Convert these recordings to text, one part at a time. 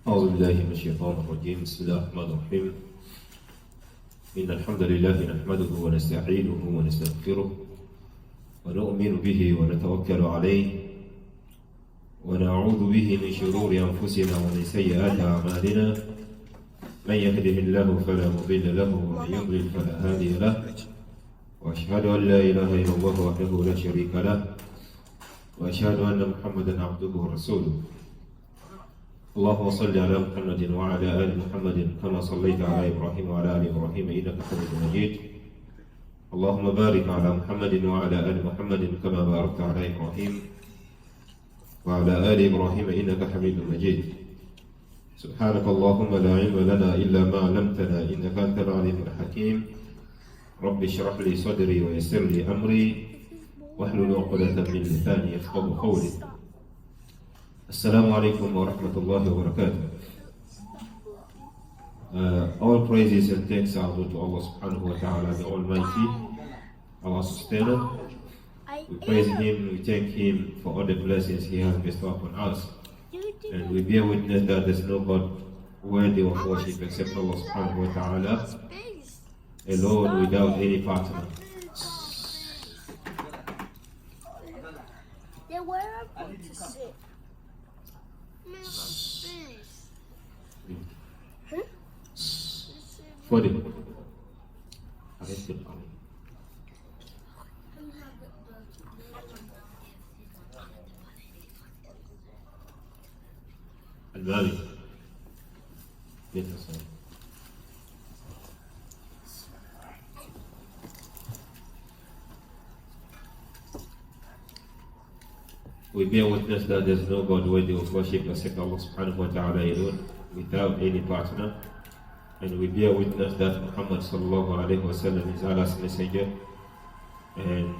أعوذ بالله من الشيطان الرجيم. بسم الله الرحمن الرحيم. إن الحمد لله نحمده ونستعينه ونستغفره ونؤمن به ونتوكل عليه ونعوذ به من شرور أنفسنا ومن سيئات أعمالنا. من يهده الله فلا مضل له ومن يضلل فلا هادي له، وأشهد أن لا إله إلا الله وحده لا شريك له، وأشهد أن محمدا عبده ورسوله. اللهم صل على محمد وعلى آل محمد كما صليت على إبراهيم وعلى آل إبراهيم إنك حميد مجيد. اللهم بارك على محمد وعلى آل محمد كما باركت على إبراهيم وعلى آل إبراهيم إنك حميد مجيد. سبحانك اللهم لا علم لنا إلا ما علمتنا إنك أنت العليم الحكيم. رب اشرح لي صدري ويسر لي أمري واحلل عقدة من لساني يفقهوا قولي. Assalamu alaikum wa rahmatullahi wa barakatuh. All praises and thanks are due to Allah subhanahu wa ta'ala, the Almighty, our sustainer. We praise Him, we thank Him for all the blessings He has bestowed upon us. And we bear witness that there is no God worthy of worship except Allah subhanahu wa ta'ala, alone without any partner. Where am I going to sit? Fadil. المالي. We bear witness that there is no God worthy of worship except Allah subhanahu wa ta'ala alone, without any partner. And we bear witness that Muhammad sallallahu alayhi wa sallam is Allah's messenger and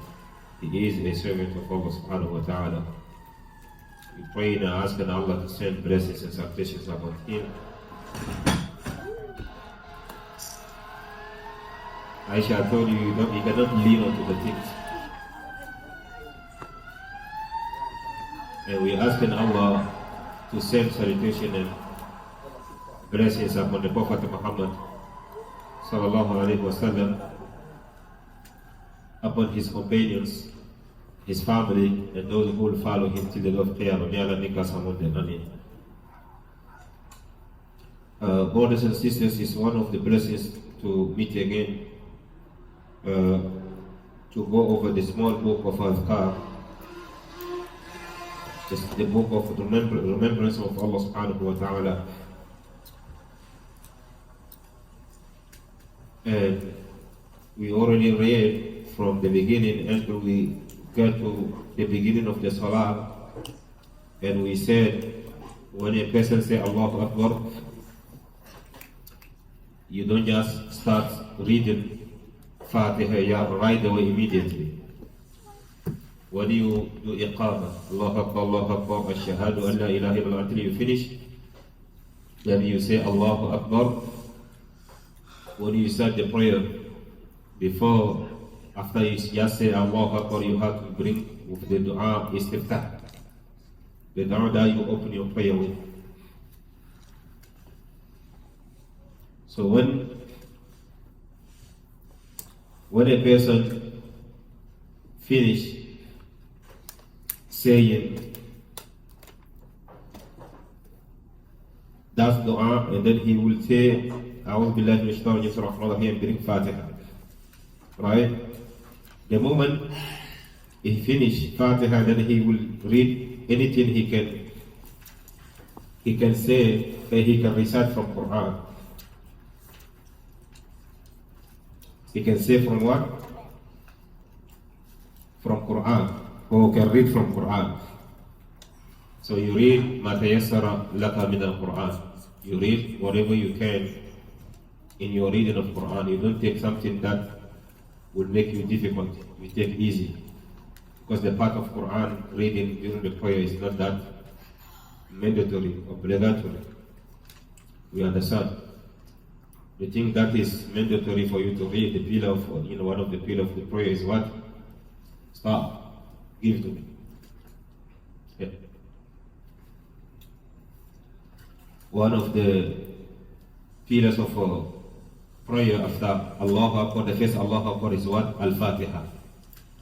he is a servant of Allah subhanahu wa ta'ala. We pray and ask Allah to send blessings and salutations upon him. Aisha, I told you, you cannot lean onto the things. And we ask Allah to send salutation and blessings upon the Prophet Muhammad sallallahu alaihi wasallam, upon his companions, his family, and those who will follow him till the day of Qiyamah. May Allah make us among them. Ameen. Brothers and sisters, it's one of the blessings to meet again, to go over the small book of Azkar, the book of remembrance of Allah subhanahu wa ta'ala. And we already read from the beginning until we got to the beginning of the Salah, and we said when a person say Allahu Akbar, you don't just start reading Fatiha right away immediately. When you do Iqamah, Allahu Akbar, Ashhadu an la ilaha illallah, until you finish, then you say Allahu Akbar. When you start the prayer, after you just say Allahu Akbar, you have to bring with the dua istiftah, the dua that you open your prayer with. So when a person finish saying that dua, and then he will say A'udhu billahi minash shaitanir rajim and bring Fatiha. Right? The moment he finish Fatiha, then he will read anything he can say, he can recite from Quran. He can say from what? From Quran. Or can read from Quran. So you read Ma tayassara laka min al-Quran. You read whatever you can in your reading of Quran. You don't take something that will make you difficult. You take easy. Because the part of Quran reading during the prayer is not that mandatory, obligatory. We understand. The thing that is mandatory for you to read, the pillar of, one of the pillars of the prayer is what? Stop. Give to me. Yeah. one of the pillars of prayer after Allahu Akbar, the first Allahu Akbar is what? Al-Fatiha.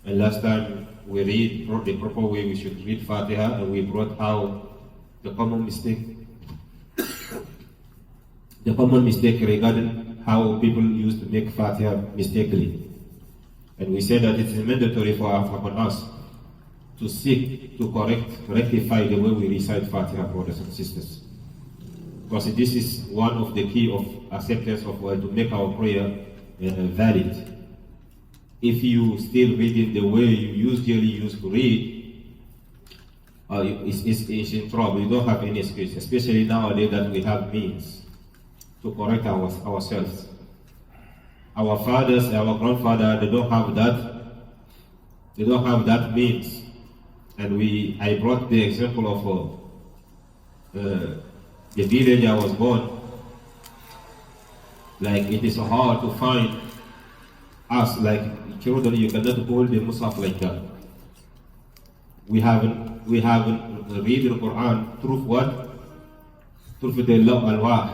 And last time we read the proper way we should read Fatiha, and we brought how the common mistake regarding how people used to make Fatiha mistakenly. And we said that it is mandatory upon us to seek to rectify the way we recite Fatiha, brothers and sisters. Because this is one of the key of acceptance of to make our prayer valid. If you still read it the way you usually used to read, it's in trouble. You don't have any excuse, especially nowadays that we have means to correct ourselves. Our fathers, our grandfathers, they don't have that. They don't have that means. And I brought the example of the village I was born. Like it is hard to find us like children. You cannot hold the Musaf like that. We haven't read the Quran through what? Through the al-wah,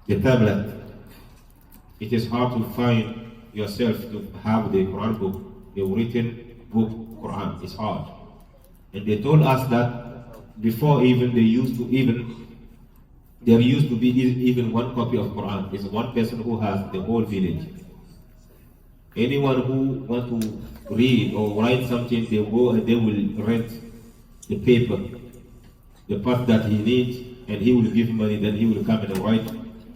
the tablet. It is hard to find yourself to have the Quran book, the written book Quran. It's hard. And they told us that before even there used to be even one copy of Quran. It's one person who has the whole village. Anyone who wants to read or write something, they go and they will rent the paper, the part that he needs, and he will give money, then he will come and write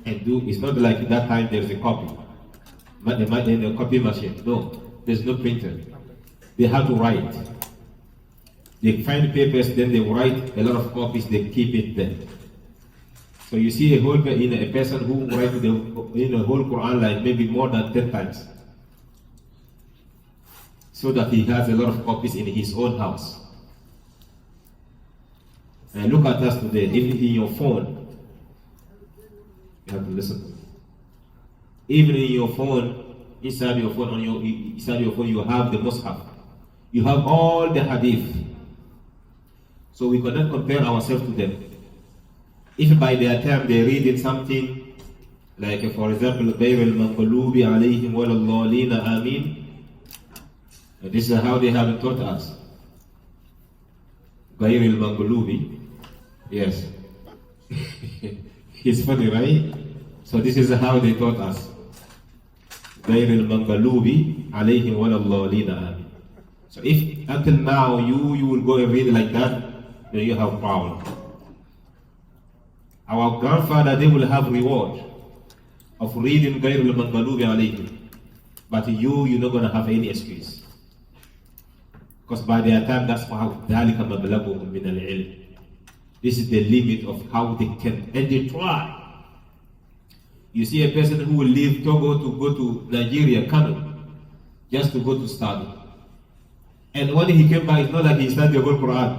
and do. It's not like that time there's a copy, in a copy machine. No, there's no printer. They have to write. They find papers, then they write a lot of copies, they keep it there. So you see a person who writes the whole Quran like maybe more than 10 times. So that he has a lot of copies in his own house. And look at us today, even in your phone, you have to listen. Even in your phone, inside your phone, you have the Mus'haf. You have all the hadith. So we cannot compare ourselves to them. If by their time they read in something, like for example, غَيْرِ الْمَنْقَلُوبِ عَلَيْهِمْ وَلَا الضَّالِينَ آمِينَ. This is how they have taught us. غَيْرِ الْمَنْقَلُوبِ. Yes. It's funny, right? So this is how they taught us. غَيْرِ الْمَنْقَلُوبِ عَلَيْهِمْ وَلَا الضَّالِينَ آمِينَ. So if until now you will go and read like that, then you have problem. Our grandfather, they will have reward of reading غَيْرِ الْمَنْقَلُوبِ عَلَيْهِمْ. But you're not going to have any excuse. Because by their time, that's how ذَلِكَ مَبْلَغُهُمْ مِنَ الْعِلْمِ. This is the limit of how they can, and they try. You see a person who will leave Togo to go to Nigeria, Kano, just to go to study. And when he came back, it's not like he studied the whole Quran.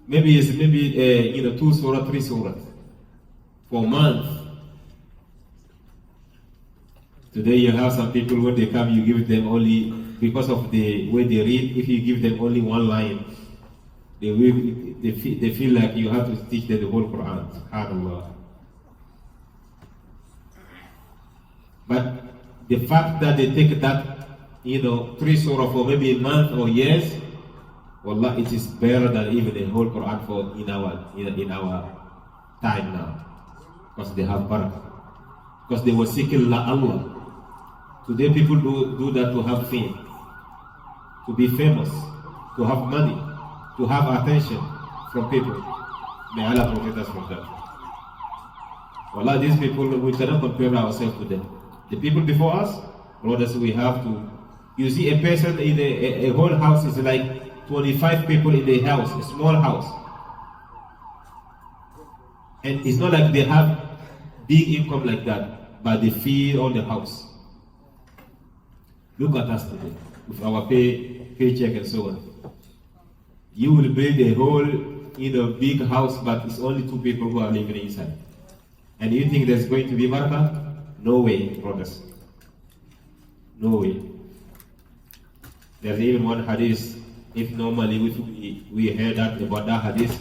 Maybe it's 2 surah, 3 surah for a month. Today you have some people, when they come, you give them only, because of the way they read, if you give them only one line, they feel like you have to teach them the whole Quran. SubhanAllah. But the fact that they take that 3 surah for maybe a month or years, wallah, it is better than even the whole Quran for in our time now. Because they have barakah. Because they were seeking Allah. Today people do that to have fame, to be famous, to have money, to have attention from people. May Allah protect us from that. Wallah, these people, we cannot compare ourselves to them. The people before us, brothers, we have to. You see a person in a whole house is like 25 people in the house, a small house. And it's not like they have big income like that, but they feed all the house. Look at us today, with our paycheck and so on. You will build a whole big house, but it's only 2 people who are living inside. And you think there's going to be barakah? No way, brothers. No way. There's even one hadith, if normally we hear that about that hadith,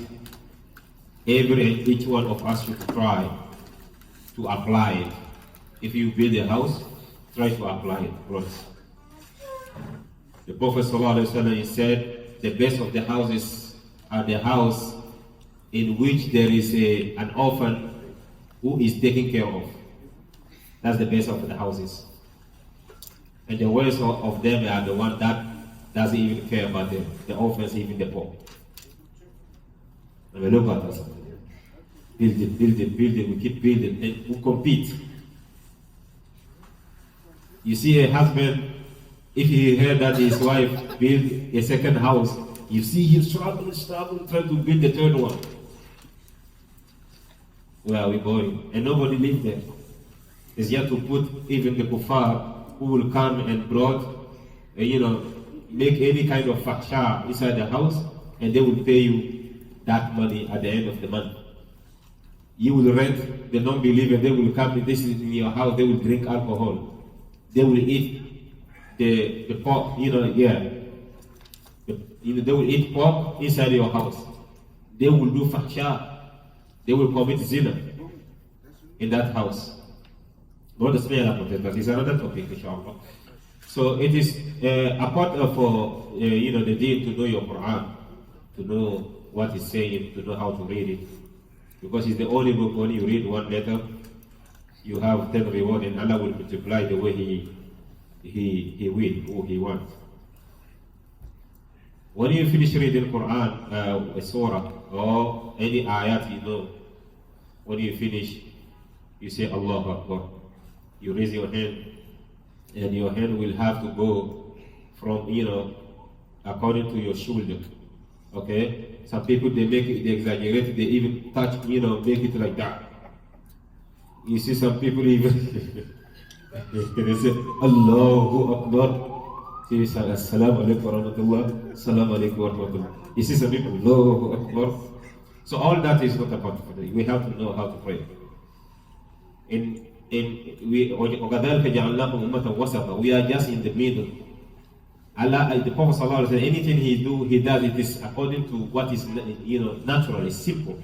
every and each one of us should try to apply it. If you build a house, try to apply it first. The Prophet ﷺ said, the best of the houses are the house in which there is an orphan who is taken care of. That's the best of the houses. And the worst of them are the one that doesn't even care about them, the orphans, even the poor. And we look at us. Build it, we keep building, and we compete. You see a husband, if he heard that his wife built a second house, you see him struggling, trying to build the third one. Where are we going? And nobody lives there. It's yet to put even the kuffar who will come and make any kind of faksha inside the house, and they will pay you that money at the end of the month. You will rent the non-believer, they will come, this is in your house, they will drink alcohol. They will eat the pork, they will eat pork inside your house. They will do faksha. They will commit zina in that house. God is it's another topic, inshallah. So it is a part of the deen to know your Quran, to know what it's saying, to know how to read it. Because it's the only book when you read one letter, you have 10 reward, and Allah will multiply the way He will or He wants. When you finish reading Quran, a surah or any ayat, when you finish, you say Allahu Akbar. You raise your hand, and your hand will have to go from, according to your shoulder. Okay? Some people, they exaggerate, they even touch, make it like that. You see some people even, they say, Allahu Akbar. Assalam alaikum wa rahmatullah. Assalam alaikum wa rahmatullah. You see some people, Allahu Akbar. So all that is not about prayer. We have to know how to pray. We are just in the middle. Allah, the Prophet ﷺ said, anything he does, it is according to what is natural, it's simple.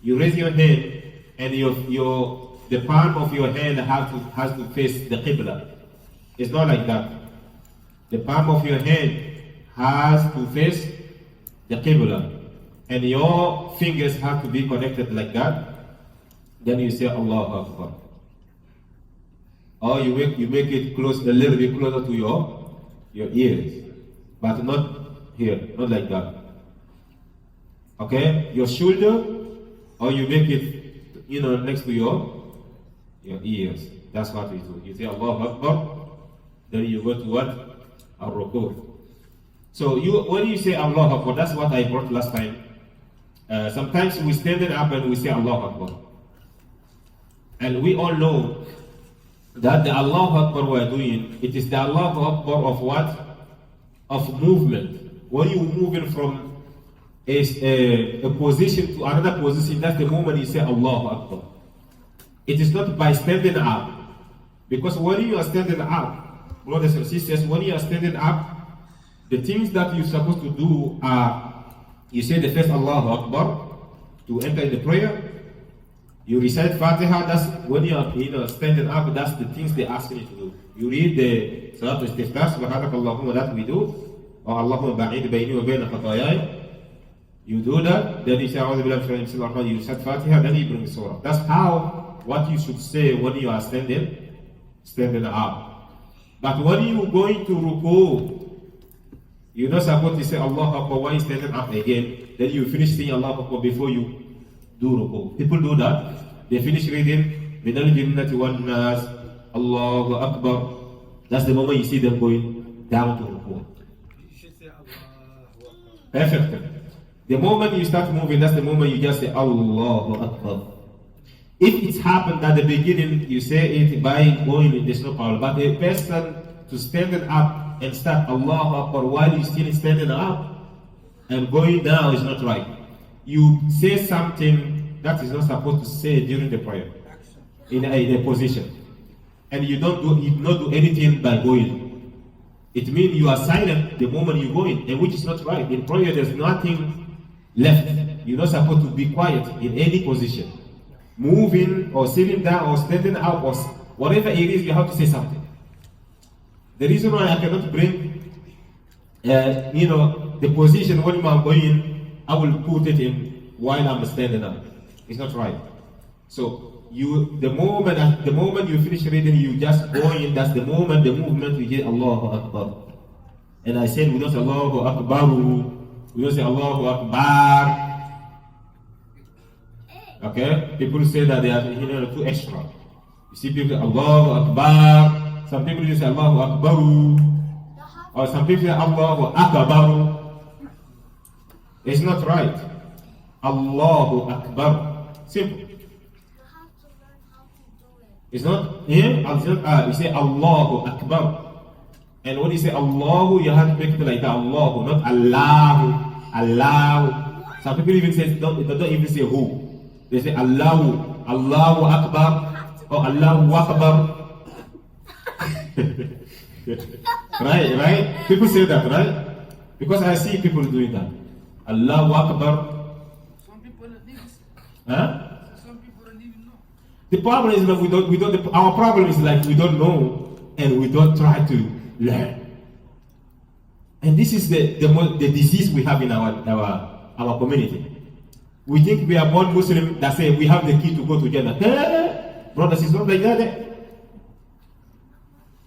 You raise your hand, and the palm of your hand has to face the Qibla. It's not like that. The palm of your hand has to face the Qibla, and your fingers have to be connected like that. Then you say Allahu Akbar. Or you make it close, a little bit closer to your ears, but not here, not like that. Okay, your shoulder, or you make it, next to your ears. That's what you do. You say Allahu Akbar, then you go to what? Ar-Ruku'. So when you say Allahu Akbar, that's what I brought last time. Sometimes we stand up and we say Allahu Akbar. And we all know that the Allahu Akbar we are doing, it is the Allahu Akbar of what? Of movement. When you moving from a position to another position, that's the moment you say Allahu Akbar. It is not by standing up. Because when you are standing up, brothers and sisters, when you are standing up, the things that you're supposed to do are, you say the first Allahu Akbar to enter the prayer. You recite Fatiha, that's when you are standing up, that's the things they ask you to do. You read the Salat al-Istiftah, Subhanak Allahumma, that we do, or Allahumma ba'id bayni wa bayna khatayai. You do that, then you say A'udhu billahi minash shaitanir rajim, you recite Fatiha, then you bring the surah. That's what you should say when you are standing up. But when you going to ruku, you're not supposed to say Allahu Akbar while you're standing up again, then you finish saying Allahu Akbar before you do ruku. People do that. They finish reading Minal Jinnati wan Nas, Allahu Akbar. That's the moment you see them going down to ruku. You should say Allahu Akbar. Perfect. The moment you start moving, that's the moment you just say Allahu Akbar. If it's happened at the beginning, you say it by going, there's no problem. But a person to stand up and start Allahu Akbar while you're still standing up and going down is not right. You say something that is not supposed to say during the prayer in a position, and you not do anything by going. It means you are silent the moment you go in, and which is not right. In prayer, there's nothing left. you're not supposed to be quiet in any position. Moving or sitting down or standing up or whatever it is, you have to say something. The reason why I cannot bring, the position when I'm going, I will put it in while I'm standing up. It's not right. So the moment you finish reading, you just go in. That's the moment, the movement you get Allahu Akbar. And I said we don't say Allahu Akbar, we don't say Allahu Akbar. Okay? People say that they are too extra. You see people say Allahu Akbar. Some people just say Allahu Akbar. Or some people say Allahu Akbar. It's not right. Allahu Akbar. Simple. It's not here. You say Allahu Akbar. And when you say Allahu, you have to make it like that. Allahu, not Allahu. Allahu. Some people even say, they don't even say who. They say Allahu, Allahu Akbar, or Allahu Akbar. Right? People say that, right? Because I see people doing that. Allahu Akbar. Some people don't even Huh? Some people don't even know. The problem is that our problem is like we don't know and we don't try to learn. And this is the disease we have in our community. We think we are born Muslim that say we have the key to go to Jannah. Brothers, it's not like that.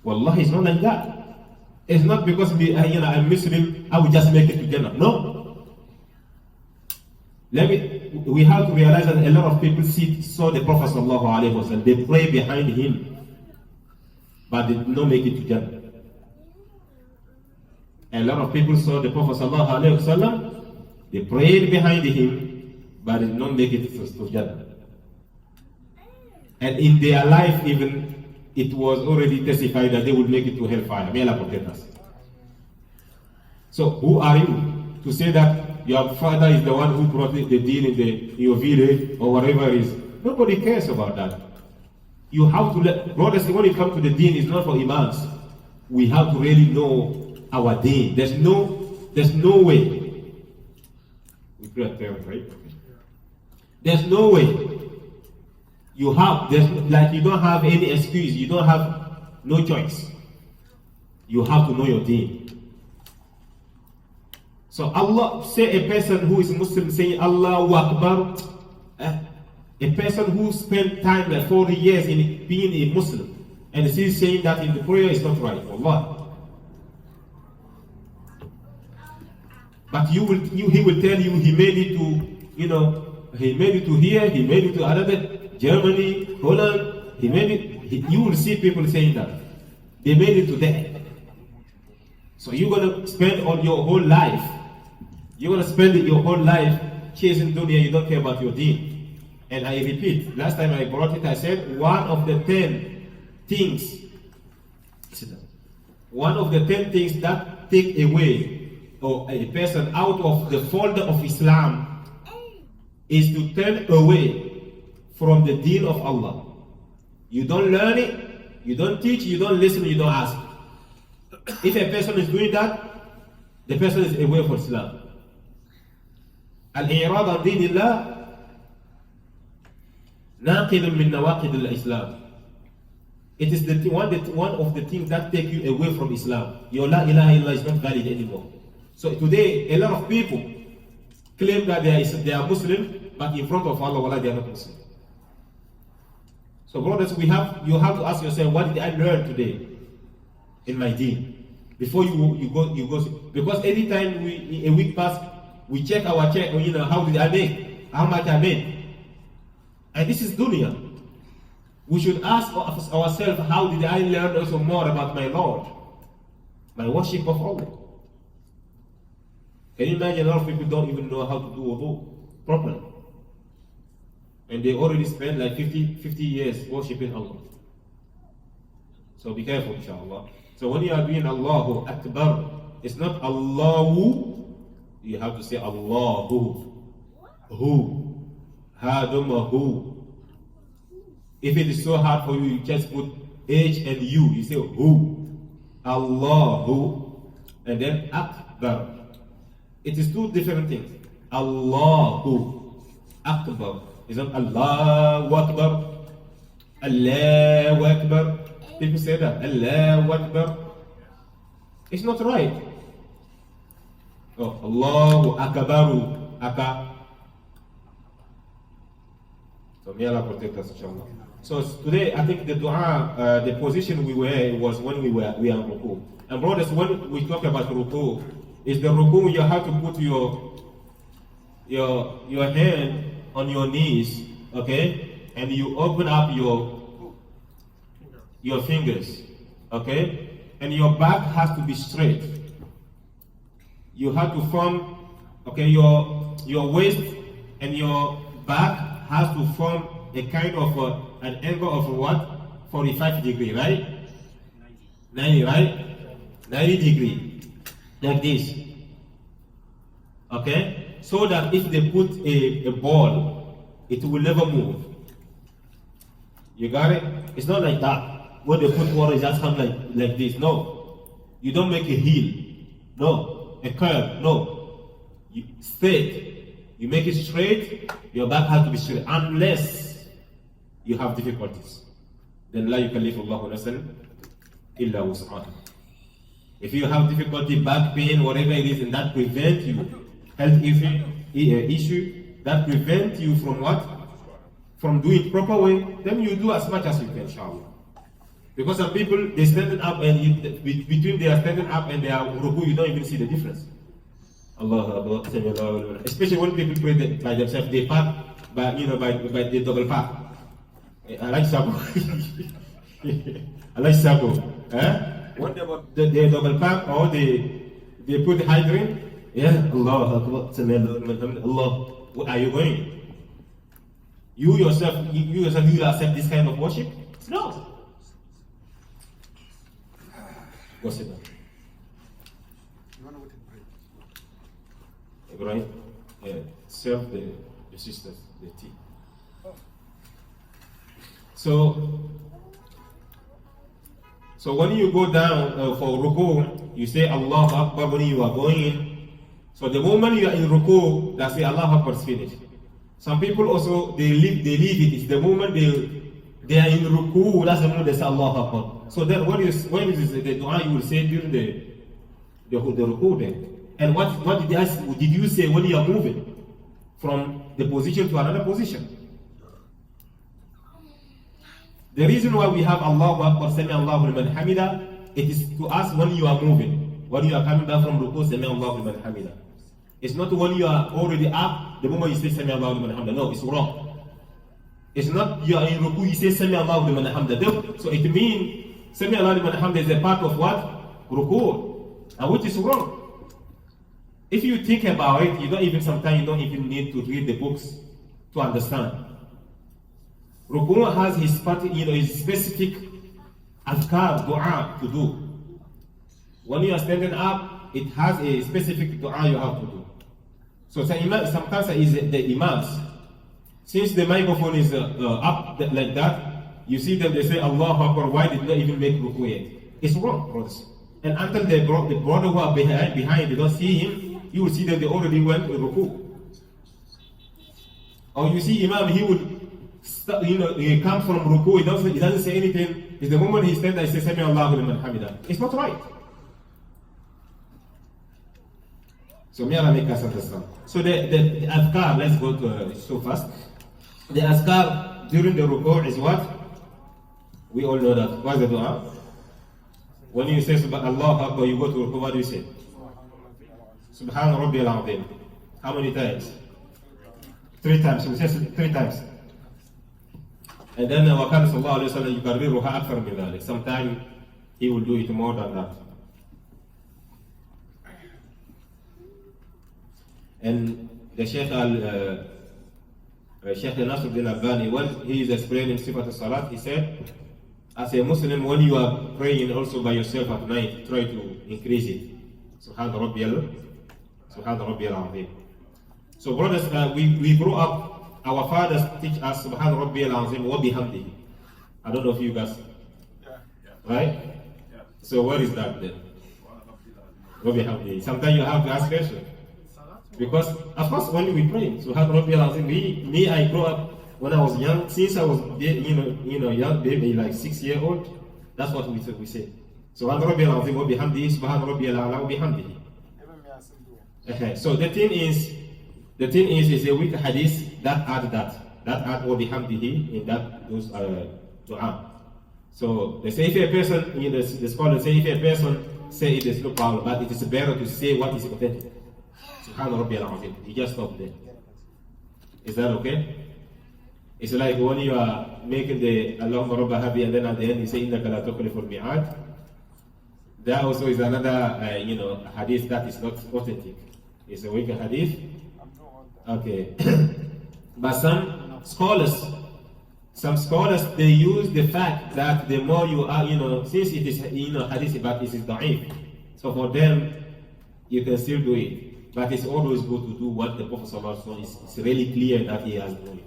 Wallahi, it's not like that. It's not because I'm Muslim, I will just make it to Jannah. No. We have to realize that a lot of people saw the Prophet sallallahu alaihi wasallam. They pray behind him, but they did not make it to Jannah. A lot of people saw the Prophet sallallahu alaihi wasallam. They prayed behind him, but did not make it to Jannah. And in their life even, it was already testified that they would make it to hellfire. May Allah protect us. So who are you to say that your father is the one who brought the deen in your village or whatever it is? Nobody cares about that. You have to brothers, when it comes to the deen, it's not for imams. We have to really know our deen. There's no way. We pray at prayer, right? There's no way. You don't have any excuse. You don't have no choice. You have to know your deen. So Allah, say a person who is Muslim saying Allahu Akbar, a person who spent time like 40 years in being a Muslim and still saying that in the prayer is not right. Allah. But he will tell you he made it to, he made it to here, he made it to another, Germany, Holland, he made it. You will see people saying that. They made it to there. So you're going to spend all your whole life, chasing dunya, you don't care about your deen. And I repeat, last time I brought it, I said one of the 10 things that take away or a person out of the folder of Islam is to turn away from the deen of Allah. You don't learn it, you don't teach, you don't listen, you don't ask. If a person is doing that, the person is away from Islam. Al-i'rad an dinillah naqidun min nawaqid al-Islam. It is one of the things that take you away from Islam. Your la ilaha illallah is not valid anymore. So today, a lot of people claim that they are Muslim, but in front of Allah, they are not Muslim. So brothers, you have to ask yourself, what did I learn today in my deen? Before you go, because anytime a week pass, we check our check, how did I make? How much I made? And this is dunya. We should ask ourselves, how did I learn also more about my Lord? My worship of Allah. Can you imagine a lot of people don't even know how to do wudu properly? And they already spent like 50 years worshipping Allah. So be careful, inshallah. So when you are doing Allahu Akbar, it's not Allahu, you have to say Allahu. Who? Hadumma who. If it is so hard for you, you just put H and U. You say who. Allahu. And then Akbar. It is two different things. Allahu Akbar. It's not Allahu Akbar. Allahu Akbar. People say that. Allahu Akbar. It's not right. Oh, Allahu Akbaru. So may Allah protect us, inshallah. So today, I think the dua, the position we were in was when we are ruku. And brothers, when we talk about ruku, is the ruku you have to put your hand on your knees, okay, and you open up your fingers, okay, and your back has to be straight. You have to form, okay, your waist and your back has to form a kind of an angle of what? 45 degree, right? 90, right? 90 degree, like this. Okay? So that if they put a ball, it will never move. You got it? It's not like that. When they put water, it just comes like this. No. You don't make a heel. No. A curve. No. You straight. You make it straight, your back has to be straight. Unless you have difficulties. Then la yukallifu Allahu nafsan illa wus'aha. If you have difficulty, back pain, whatever it is, and that prevents you, health issue, that prevents you from what? From doing it proper way, then you do as much as you can, inshallah. Because some people, they standing up and between their standing up and their ruku, you don't even see the difference. Allah, especially when people pray by themselves, they park by the double park. I like Sabo. I like Sabo. When they double park or they put the hydrant, yeah, Allah, Allah, where are you going? You yourself, you will accept this kind of worship? No. Go sit down. Right? Serve the sisters the tea. So when you go down for ruku, you say Allahu Akbar when you are going in. So the moment you are in ruku, that's the Allahu Akbar is finished. Some people also they leave it. It's the moment they are in ruku, that's the moment they say Allahu Akbar. So then when is the dua you will say during the ruku then? And what did you say when you are moving from the position to another position? The reason why we have Allahu Akbar, Sami Allahu liman hamida, it is to us when you are moving. When you are coming down from ruku, Sami Allahu liman hamida. It's not when you are already up, the moment you say Sami Allahu liman hamida. No, it's wrong. It's not you are in ruku, you say Sami Allahu liman hamida. So it means Sami Allahu liman hamida is a part of what? Ruku. And which is wrong. If you think about it, sometimes you don't even need to read the books to understand. Ruku has his specific adhkar, dua to do. When you are standing up, it has a specific dua you have to do. So sometimes is the imams. Since the microphone is up like that, you see them, they say Allahu Akbar, why did they even make ruku yet? It's wrong, brothers. And until the brother who are behind, they don't see him, you will see that they already went to ruku. Or you see Imam, he would he comes from ruku, he doesn't say anything. It's the moment he stands there, he says Sami Allahu liman hamida. It's not right. So may Allah make us understand. So the adhkar, let's go to so fast. The adhkar during the ruku is what? We all know that. What's the dua? When you say Allahu Akbar, you go to ruku, what do you say? Subhan Rabbi al-Azim. How many times? 3 times. We say 3 times. And then وَكَانَ صَلَّى اللَّهُ عَلَيْهِ وَسَلَّمَ يُكَرِّرُهَا أَكْثَرَ مِنْ ذَلِكَ. Sometimes he will do it more than that. And the Sheikh Nasruddin Albani, when he is explaining Sifat al-Salat, he said, as a Muslim, when you are praying also by yourself at night, try to increase it. Subhan Rabbi al-Azim. So brothers, we grew up, our fathers teach us Subhan Rabbi al-Azim wa bihamdihi. I don't know if you guys, right? Yeah. So what is that then? Wa bihamdihi. Sometimes you have to ask questions. Because, of course, when we pray, Subhan Rabbi al-Azim, I grew up when I was young, since I was, young baby, like 6 years old, that's what we say. Subhan Rabbi al-Azim wa bihamdihi, Subhan Rabbi al-Ala wa bihamdihi. So the thing is a weak hadith that add wa bihamdihi in those dua. So they say if a person, the scholars say if a person say it is no problem, but it is better to say what is authentic. Subhana Rabbi al-Azim. You just stop there. Is that okay? It's like when you are making the Allahumma Rabba Habi and then at the end you say innaka la tukhlifu al-mi'ad. That also is another hadith that is not authentic. It's a weak hadith. Okay. But some scholars they use the fact that the more you are, since it is hadith but it is da'if. So for them you can still do it. But it's always good to do what the Prophet ﷺ is really clear that he has done it.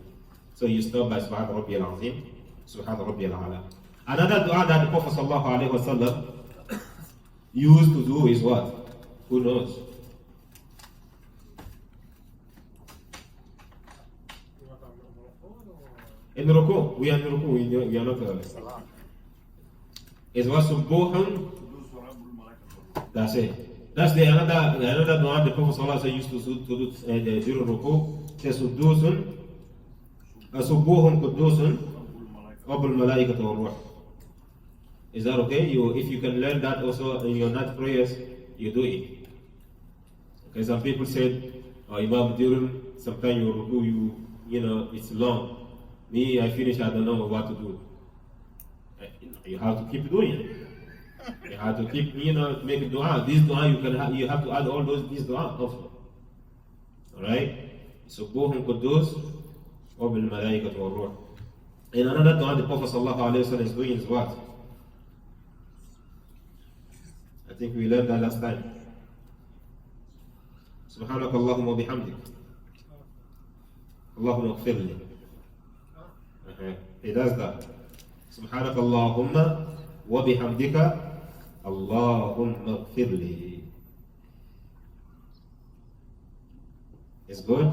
So you start by Subhan Rabbi al-Azim, Subhan Rabbi al-Ala. Another dua that the Prophet ﷺ used to do is what? Who knows? In ruku, we are in ruku, we are not It's what Subuhan. That's it. That's the another dua the Prophet ﷺ used to do during ruku. Says Sudusun, Subuhun Kudusun, Abul Malaikatu wa Ruh. Is that okay? If you can learn that also in your night prayers, you do it. Okay, some people said, Imam, during sometimes you ruku, it's long. Me, I finish, I don't know what to do. You have to keep doing it. You have to keep, make dua. This dua you have to add all these dua also. Alright? Subuhun Kudus, Wabil Malaikat wa Ruh. And another dua the Prophet ﷺ is doing is what? I think we learned that last time. Subhanak Allahumma bihamdik. Allahumma gfirli. He does that. Subhanak Allahumma wa bihamdika. Allahumma gfirli. It's good.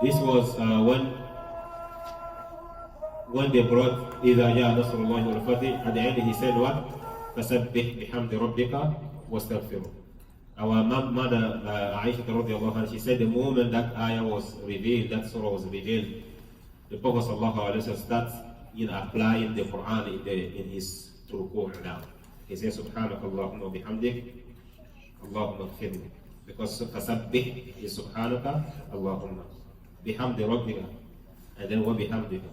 This was when they brought إِذَا جَاءَ نَصْرُ اللَّهِ وَالْفَتْحُ. At the end he said what? فَسَبِّحْ بِحَمْدِ رَبِّكَ وَاسْتَغْفِرُ. Our mother Aisha radiallahu anha, she said the moment that ayah was revealed, that surah was revealed, the Prophet sallallahu alaihi wasallam starts applying the Quran in his ruku' now. He says Subhanaka Allahumma bihamdik Allahumma gfirli. Because fasabbih is Subhanaka Allahumma bihamdi rabbika, and then wa bihamdika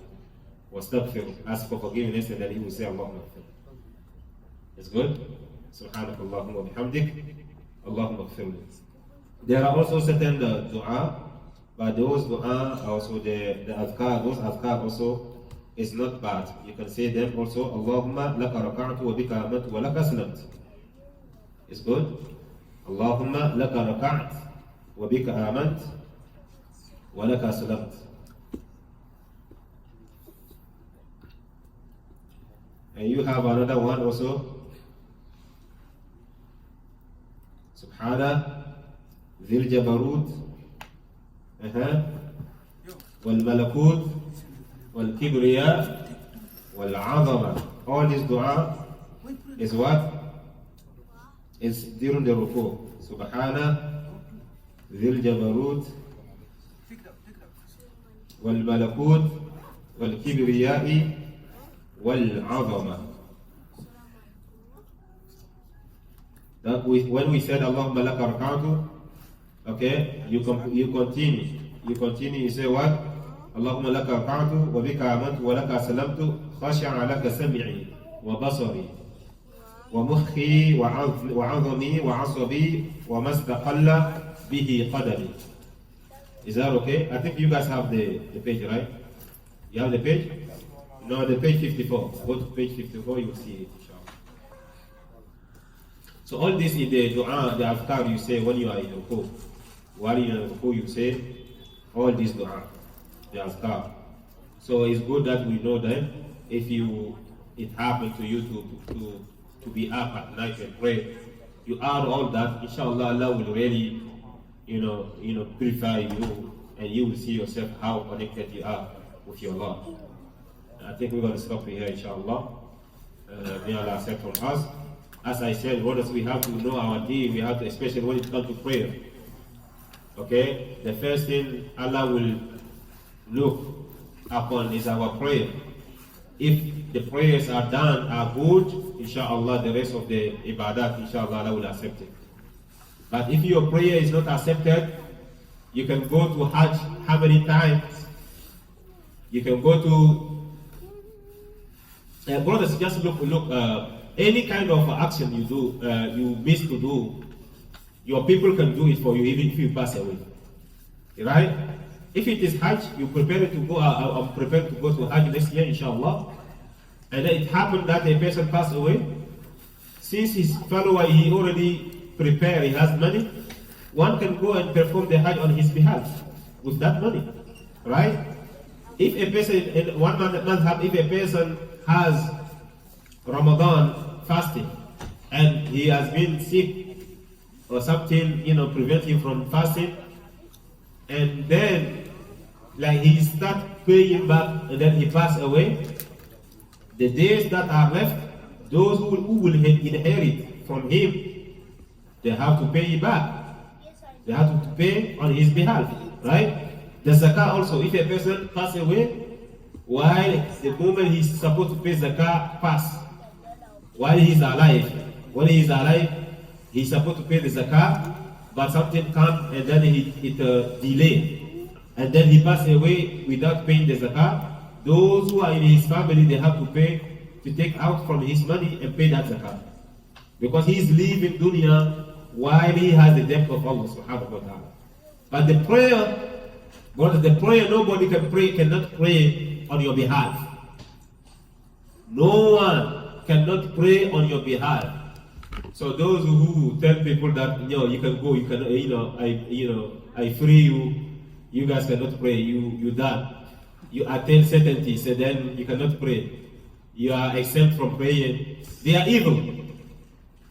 wastaghfir, ask for forgiveness, and then he will say Allahumma gfirli. It's good? Subhanaka Allahumma bihamdik Allahumma gfirli. There are also certain dua, but those dua also the adhkar, those adhkar also is not bad. You can say them also. Allahumma laka raka'tu wa bika amantu wa laka aslamtu. It's good. Allahumma laka raka'tu wa bika amantu wa laka aslamtu. And you have another one also. Subhana dhil jabarut wal malakut wal kibriya wal azama. All this dua is what? Is during the ruku. Subhana dhil jabarut wal malakut wal kibriya wal azama. When we said Allahumma laka raka'tu, okay, you continue. You say what? Allahumma laka raka'tu wa bika amantu wa laka aslamtu khasha'a laka sam'i wa basari wa mukhi wa 'azami wa 'asabi wa mastaqalla bihi qadami. Is that okay? I think you guys have the page, right? You have the page? No, the page 54. Go to page 54, you will see it. So all this is the dua, the adhkar you say when you are in ruku. While you are in ruku, you say all this dua, the adhkar. So it's good that we know that if it happened to you to be up at night and pray, you add all that, inshallah Allah will really purify you, and you will see yourself how connected you are with your Lord. I think we're going to stop here, inshallah. May Allah accept from us. As I said, brothers, we have to know our deen. We have to, especially when it comes to prayer. Okay? The first thing Allah will look upon is our prayer. If the prayers are done, are good, inshallah, the rest of the ibadat, inshallah, Allah will accept it. But if your prayer is not accepted, you can go to Hajj how many times? You can go to brothers, just look. Any kind of action you do, you miss to do, your people can do it for you, even if you pass away. Right? If it is Hajj, you prepare to go. I'm prepared to go to Hajj next year, inshallah. And then it happened that a person passed away. Since his follower, he already prepared, he has money. One can go and perform the Hajj on his behalf with that money, right? If a person in one month, if a person has Ramadan fasting and he has been sick or something, prevent him from fasting, and then like he start paying back and then he pass away, the days that are left, those who will inherit from him, they have to pay it back. They have to pay on his behalf, right? The zakah also, if a person pass away, while the moment he's supposed to pay zakah pass, while he's alive, when he's alive, he's supposed to pay the zakah, but something comes and then it delay, and then he passed away without paying the zakah. Those who are in his family, they have to pay, to take out from his money and pay that zakah, because he's leaving dunya while he has the debt of Allah subhanahu wa ta'ala. But the prayer, nobody cannot pray on your behalf. No one cannot pray on your behalf. So those who tell people that you can go, you can, I free you, you guys cannot pray, you done. You attain certainty, so then you cannot pray. You are exempt from praying. They are evil.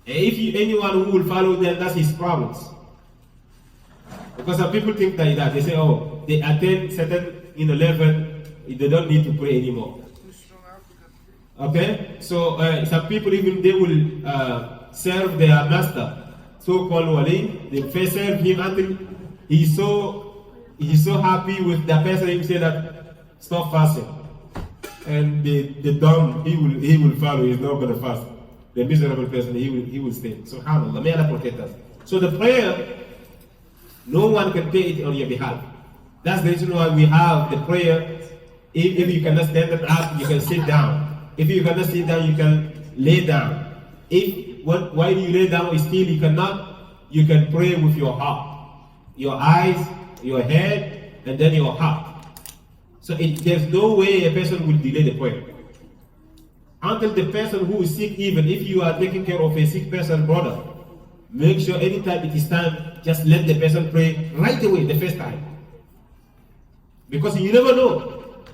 And if anyone who will follow them, that's his problems. Because some people think like that. They say, oh, they attain certain level, they don't need to pray anymore. Okay? So some people even, they will serve their master, so-called wali. They first serve him until he's so happy with the person, he say that stop fasting. And the dumb, he will follow, he's not going to fast. The miserable person, he will stay. SubhanAllah, may Allah protect us. So the prayer, no one can pay it on your behalf. That's the reason why we have the prayer. If you cannot stand up, you can sit down. If you cannot sit down, you can lay down. While you lay down still, you can pray with your heart, your eyes, your head, and then your heart. So there's no way a person will delay the prayer. Until the person who is sick, even if you are taking care of a sick person, brother, make sure anytime it is time, just let the person pray right away the first time. Because you never know.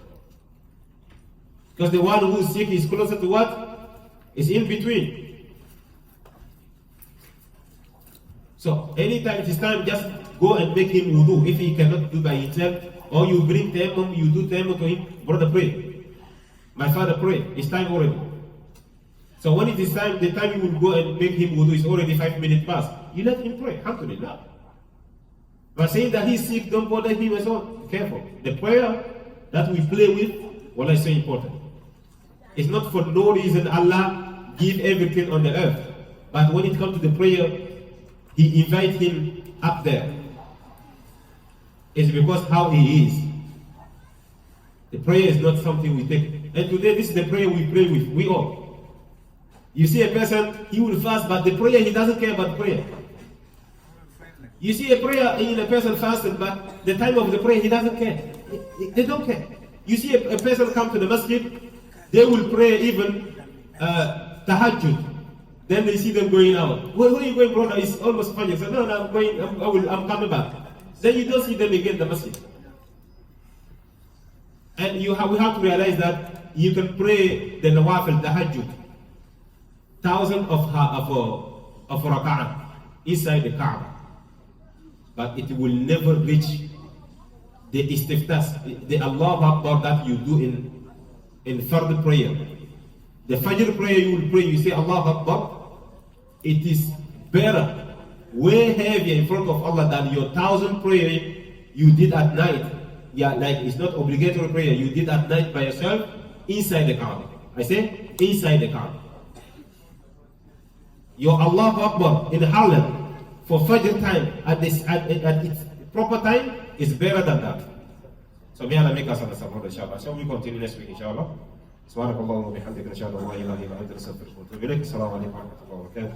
Because the one who is sick is closer to what? Is in between. So anytime it is time, just go and make him wudu. If he cannot do by himself, or you bring tayammum, you do tayammum to him, brother, pray. My father, pray. It's time already. So when it is time, the time you will go and make him wudu is already 5 minutes past. You let him pray. Alhamdulillah. But saying that he's sick, don't bother him and so on. Careful. The prayer that we play with, what I say important. It's not for no reason Allah give everything on the earth. But when it comes to the prayer, He invites him up there. It's because how he is. The prayer is not something we take. And today, this is the prayer we pray with. We all. You see a person, he will fast, but the prayer, he doesn't care about prayer. You see a prayer in a person fasting, but the time of the prayer, he doesn't care. They don't care. You see a person come to the masjid, they will pray even tahajjud. Then they see them going out. Where are you going, brother? It's almost funny. So no, I'm going. I'm coming back. Then you don't see them again in the masjid. And we have to realize that you can pray the nawafil, the tahajjud, thousands of rak'ah inside the Kaaba. but it will never reach the istiftah, the Allahu Akbar that you do in Fard prayer. The Fajr prayer you will pray, you say Allahu Akbar, it is better, way heavier in front of Allah than your 1,000 prayer you did at night. Yeah, like it's not obligatory prayer you did at night by yourself inside the car. I say inside the car. Your Allahu Akbar in Harlem for Fajr time at its proper time is better than that. So may Allah make us understand, inshallah. So we continue next week, inshallah. سبحانك اللهم وبحمدك نشهد ان لا اله الا انت نستغفرك ونتوب اليك. السلام عليكم ورحمه الله وبركاته.